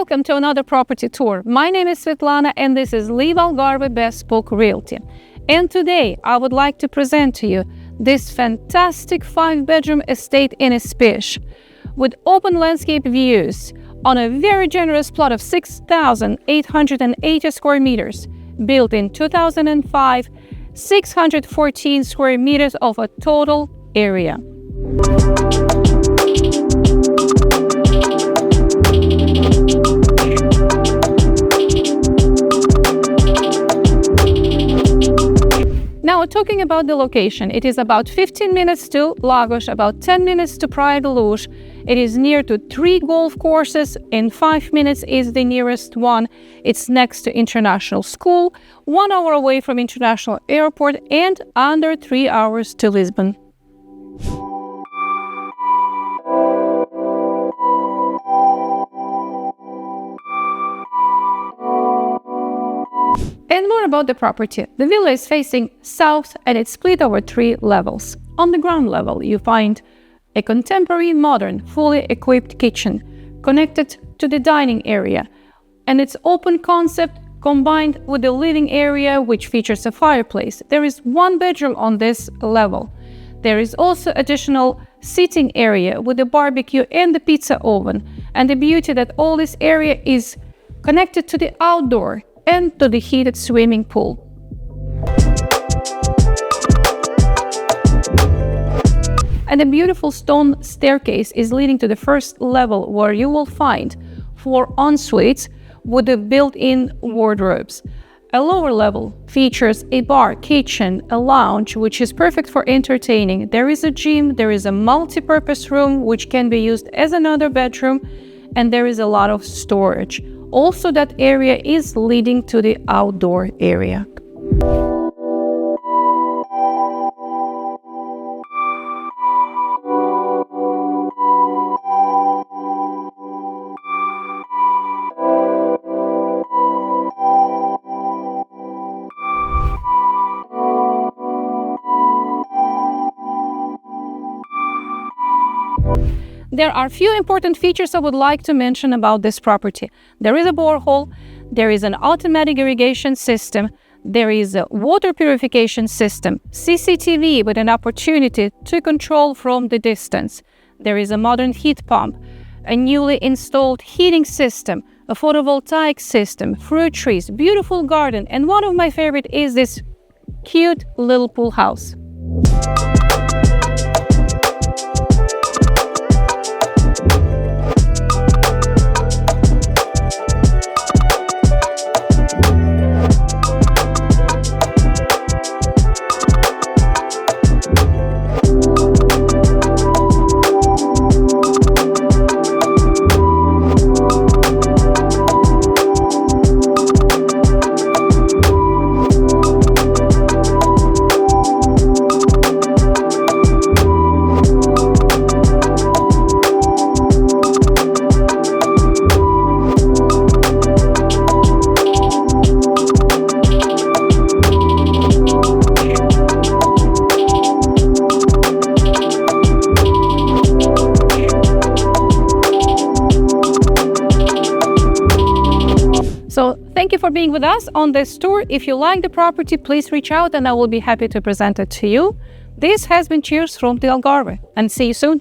welcome to another property tour. My name is Svetlana and this is LiveAlgarve Bespoke Realty. And today I would like to present to you this fantastic 5-bedroom estate in Espiche with open landscape views on a very generous plot of 6,880 square meters, built in 2005, 614 square meters of a total area. Now, talking about the location, it is about 15 minutes to Lavish, about 10 minutes to Praia da Luz. It is near to 3 golf courses, and 5 minutes is the nearest one. It's next to international school, 1 hour away from international airport, and under 3 hours to Lisbon. And more about the property. The villa is facing south and it's split over 3 levels. On the ground level, you find a contemporary, modern, fully equipped kitchen connected to the dining area, and its open concept combined with the living area, which features a fireplace. There is 1 bedroom on this level. There is also additional sitting area with a barbecue and the pizza oven, and the beauty that all this area is connected to the outdoor and to the heated swimming pool. And a beautiful stone staircase is leading to the first level, where you will find 4 en-suites with the built-in wardrobes. A lower level features a bar, kitchen, a lounge, which is perfect for entertaining. There is a gym, there is a multi-purpose room, which can be used as another bedroom, and there is a lot of storage. Also, that area is leading to the outdoor area. There are few important features I would like to mention about this property. There is a borehole, there is an automatic irrigation system, there is a water purification system, CCTV with an opportunity to control from the distance. There is a modern heat pump, a newly installed heating system, a photovoltaic system, fruit trees, beautiful garden, and one of my favorite is this cute little pool house. So thank you for being with us on this tour. If you like the property, please reach out and I will be happy to present it to you. This has been Cheers from the Algarve, and see you soon.